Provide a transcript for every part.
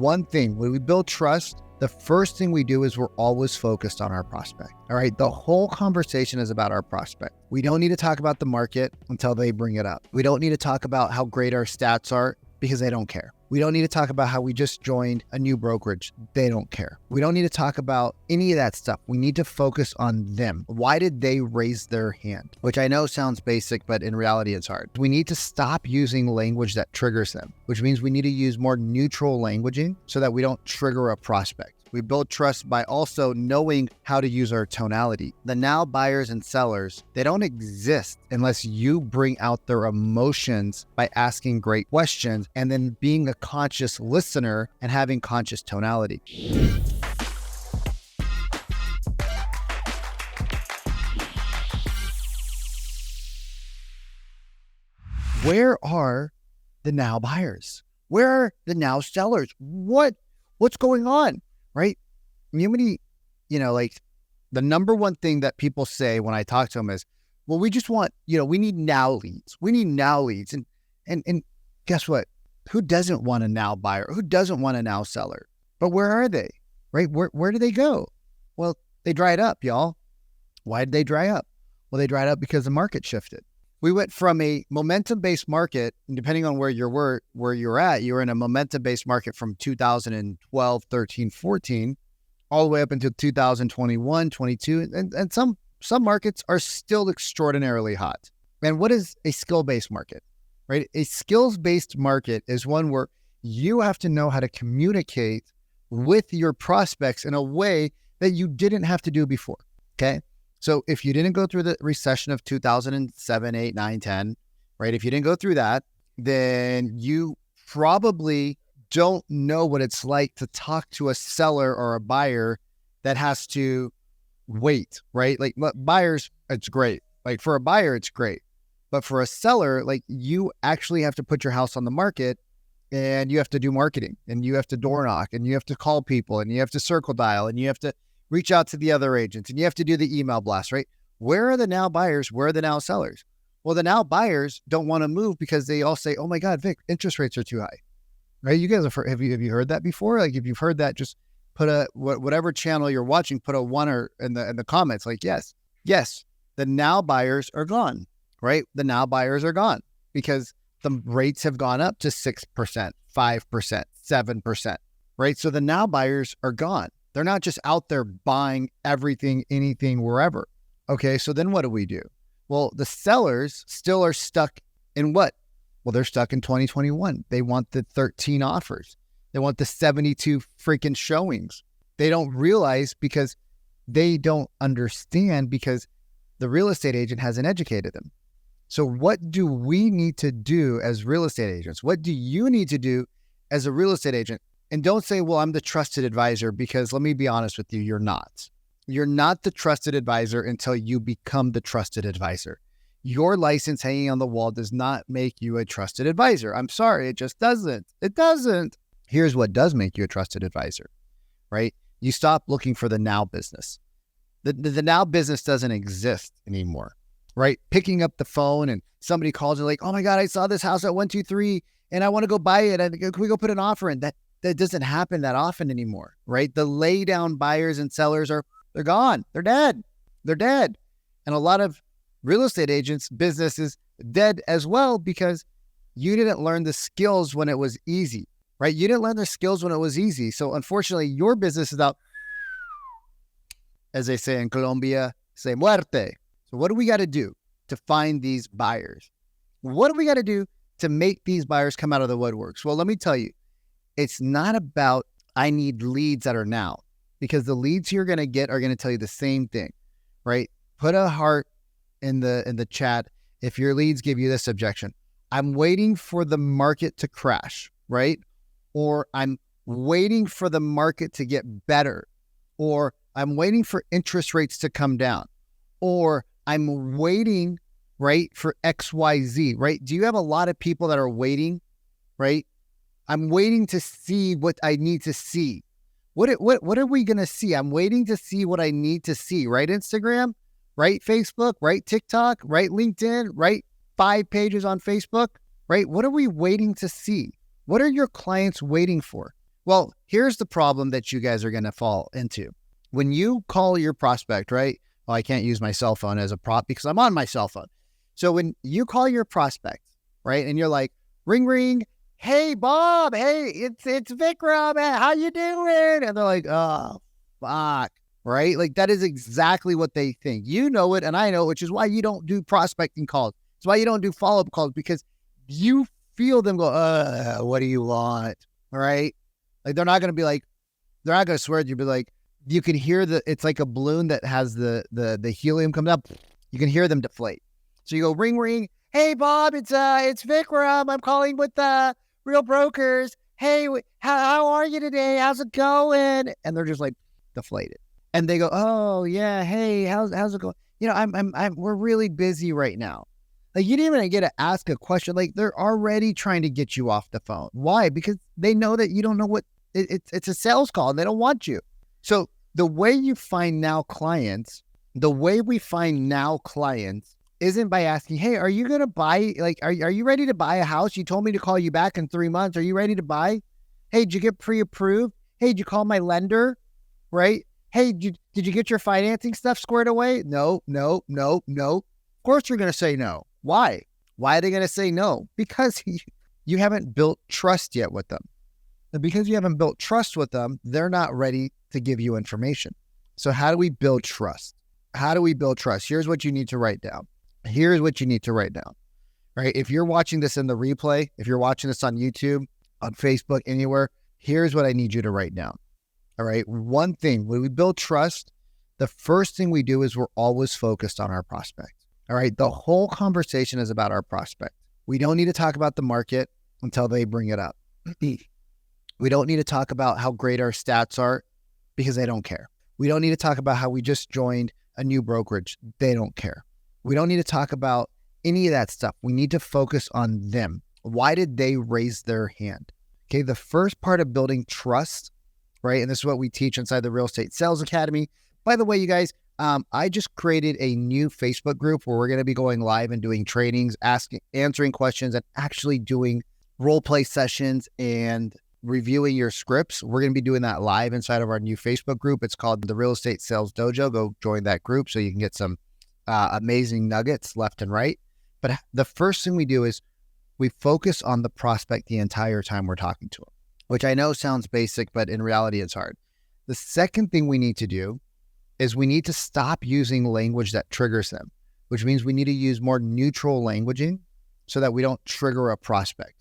one thing. When we build trust, the first thing we do is we're always focused on our prospect. All right. The whole conversation is about our prospect. We don't need to talk about the market until they bring it up. We don't need to talk about how great our stats are because they don't care. We don't need to talk about how we just joined a new brokerage. They don't care. We don't need to talk about any of that stuff. We need to focus on them. Why did they raise their hand? Which I know sounds basic, but in reality, it's hard. We need to stop using language that triggers them, which means we need to use more neutral languaging so that we don't trigger a prospect. We build trust by also knowing how to use our tonality. The now buyers and sellers, they don't exist unless you bring out their emotions by asking great questions and then being a conscious listener and having conscious tonality. Where are the now buyers? Where are the now sellers? What's going on? Right? Like the number one thing that people say when I talk to them is, well, we just want, we need now leads. We need now leads. And guess what? Who doesn't want a now buyer? Who doesn't want a now seller? But where are they? Right? Where do they go? Well, they dried up, y'all. Why did they dry up? Well, they dried up because the market shifted. We went from a momentum-based market, and depending on where you're at, you're in a momentum-based market from 2012, 13, 14, all the way up until 2021, 22, and some markets are still extraordinarily hot. And what is a skill-based market, right? A skills-based market is one where you have to know how to communicate with your prospects in a way that you didn't have to do before, okay? So if you didn't go through the recession of 2007, 8, 9, 10, right? If you didn't go through that, then you probably don't know what it's like to talk to a seller or a buyer that has to wait, right? Like buyers, it's great. Like for a buyer, it's great. But for a seller, like you actually have to put your house on the market and you have to do marketing and you have to door knock and you have to call people and you have to circle dial and you have to reach out to the other agents and you have to do the email blast, right? Where are the now buyers? Where are the now sellers? Well, the now buyers don't want to move because they all say, oh my God, Vic, interest rates are too high, right? You guys have you heard that before? Like if you've heard that, just put whatever channel you're watching, put a one or in the comments, like, yes, the now buyers are gone, right? The now buyers are gone because the rates have gone up to 6%, 5%, 7%, right? So the now buyers are gone. They're not just out there buying everything, anything, wherever. Okay, so then what do we do? Well, the sellers still are stuck in what? Well, they're stuck in 2021. They want the 13 offers. They want the 72 freaking showings. They don't realize because they don't understand because the real estate agent hasn't educated them. So what do we need to do as real estate agents? What do you need to do as a real estate agent? And don't say, well, I'm the trusted advisor, because let me be honest with you, you're not. You're not the trusted advisor until you become the trusted advisor. Your license hanging on the wall does not make you a trusted advisor. I'm sorry, it just doesn't. It doesn't. Here's what does make you a trusted advisor, right? You stop looking for the now business. The now business doesn't exist anymore, right? Picking up the phone and somebody calls you like, oh my God, I saw this house at 123 and I want to go buy it. And can we go put an offer in? That doesn't happen that often anymore, right? The lay down buyers and sellers they're gone. They're dead. They're dead. And a lot of real estate agents' business is dead as well because you didn't learn the skills when it was easy, right? You didn't learn the skills when it was easy. So unfortunately, your business is out, as they say in Colombia, se muerte. So what do we got to do to find these buyers? What do we got to do to make these buyers come out of the woodworks? Well, let me tell you, it's not about I need leads that are now, because the leads you're going to get are going to tell you the same thing, right? Put a heart in the chat if your leads give you this objection. I'm waiting for the market to crash, right? Or I'm waiting for the market to get better, or I'm waiting for interest rates to come down, or I'm waiting, right, for XYZ, right? Do you have a lot of people that are waiting, right? I'm waiting to see what I need to see. What are we going to see? I'm waiting to see what I need to see, right? Instagram, right? Facebook, right? TikTok, right? LinkedIn, right? 5 pages on Facebook, right? What are we waiting to see? What are your clients waiting for? Well, here's the problem that you guys are going to fall into. When you call your prospect, right? Well, I can't use my cell phone as a prop because I'm on my cell phone. So when you call your prospect, right, and you're like, ring, ring, hey, Bob, hey, it's Vikram, hey, how you doing? And they're like, oh, fuck, right? Like that is exactly what they think. You know it, and I know it, which is why you don't do prospecting calls. It's why you don't do follow-up calls, because you feel them go, what do you want, right? Like they're not going to be like, they're not going to swear at you, but like you can hear it's like a balloon that has the helium coming up. You can hear them deflate. So you go ring, ring. Hey, Bob, it's Vikram. I'm calling with Real Brokers. Hey, how are you today? How's it going? And they're just like deflated. And they go, oh yeah, hey, how's it going? You know, we're really busy right now. Like you didn't even get to ask a question. Like they're already trying to get you off the phone. Why? Because they know that you don't know what it's a sales call and they don't want you. So the way you find now clients, the way we find now clients isn't by asking, hey, are you going to buy, like, are you ready to buy a house? You told me to call you back in 3 months. Are you ready to buy? Hey, did you get pre-approved? Hey, did you call my lender? Right? Hey, did you get your financing stuff squared away? No. Of course you're going to say no. Why? Why are they going to say no? Because you haven't built trust yet with them. And because you haven't built trust with them, they're not ready to give you information. So how do we build trust? How do we build trust? Here's what you need to write down. Here's what you need to write down, right? If you're watching this in the replay, if you're watching this on YouTube, on Facebook, anywhere, here's what I need you to write down. All right. One thing, when we build trust, the first thing we do is we're always focused on our prospect. All right. The whole conversation is about our prospect. We don't need to talk about the market until they bring it up. We don't need to talk about how great our stats are because they don't care. We don't need to talk about how we just joined a new brokerage. They don't care. We don't need to talk about any of that stuff. We need to focus on them. Why did they raise their hand? Okay, the first part of building trust, right? And this is what we teach inside the Real Estate Sales Academy. By the way, you guys, I just created a new Facebook group where we're going to be going live and doing trainings, answering questions, and actually doing role play sessions and reviewing your scripts. We're going to be doing that live inside of our new Facebook group. It's called the Real Estate Sales Dojo. Go join that group so you can get some amazing nuggets left and right. But the first thing we do is we focus on the prospect the entire time we're talking to them, which I know sounds basic, but in reality, it's hard. The second thing we need to do is we need to stop using language that triggers them, which means we need to use more neutral languaging so that we don't trigger a prospect.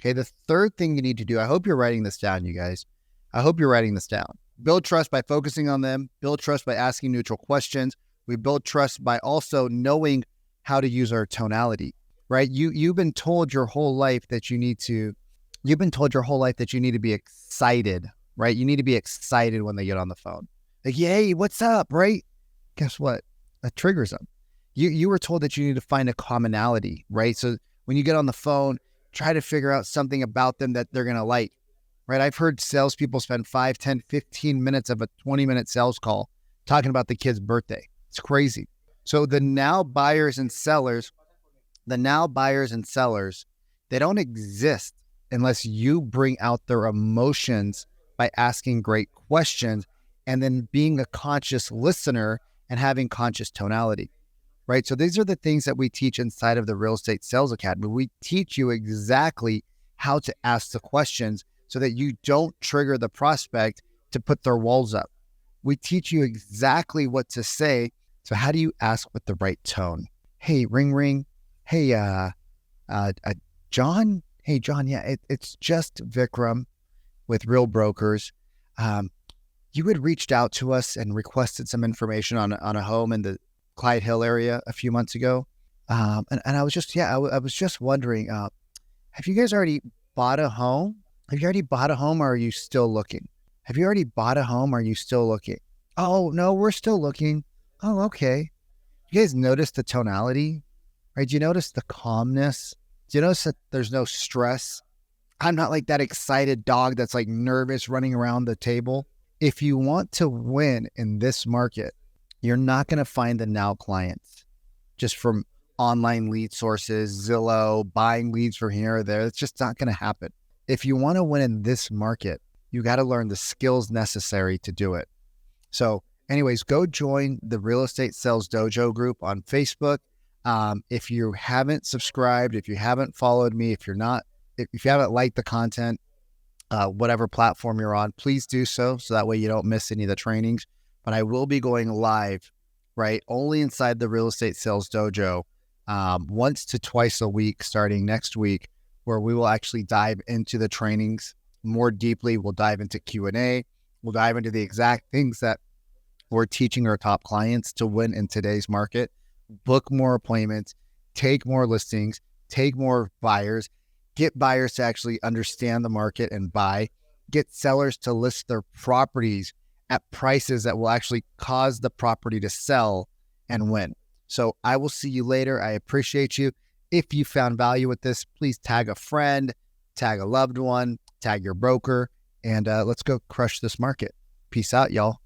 Okay, the third thing you need to do, I hope you're writing this down, you guys. I hope you're writing this down. Build trust by focusing on them. Build trust by asking neutral questions. We build trust by also knowing how to use our tonality, right? You've been told your whole life that you need to be excited, right? You need to be excited when they get on the phone. Like, hey, what's up, right? Guess what? That triggers them. You were told that you need to find a commonality, right? So when you get on the phone, try to figure out something about them that they're going to like, right? I've heard salespeople spend 5, 10, 15 minutes of a 20-minute sales call talking about the kid's birthday. It's crazy. So the now buyers and sellers, they don't exist unless you bring out their emotions by asking great questions and then being a conscious listener and having conscious tonality. Right. So these are the things that we teach inside of the Real Estate Sales Academy. We teach you exactly how to ask the questions so that you don't trigger the prospect to put their walls up. We teach you exactly what to say. So how do you ask with the right tone? Hey, ring, ring. Hey, John. Hey, John. Yeah, it's just Vikram with Real Brokers. You had reached out to us and requested some information on a home in the Clyde Hill area a few months ago. And I was just, I was just wondering, have you guys already bought a home? Have you already bought a home or are you still looking? Have you already bought a home or are you still looking? Oh, no, we're still looking. Oh, okay. You guys notice the tonality, right? Do you notice the calmness? Do you notice that there's no stress? I'm not like that excited dog that's like nervous running around the table. If you want to win in this market, you're not going to find the now clients just from online lead sources, Zillow, buying leads from here or there. It's just not going to happen. If you want to win in this market, You got to learn the skills necessary to do it. So anyways, go join the Real Estate Sales Dojo group on Facebook. If you haven't subscribed, if you haven't followed me, if you haven't liked the content, whatever platform you're on, please do so. So that way you don't miss any of the trainings. But I will be going live, right? Only inside the Real Estate Sales Dojo, once to twice a week, starting next week, where we will actually dive into the trainings more deeply. We'll dive into Q&A. We'll dive into the exact things that we're teaching our top clients to win in today's market. Book more appointments, take more listings, take more buyers, get buyers to actually understand the market and buy, get sellers to list their properties at prices that will actually cause the property to sell and win. So I will see you later. I appreciate you. If you found value with this, please tag a friend, tag a loved one, tag your broker, and let's go crush this market. Peace out, y'all.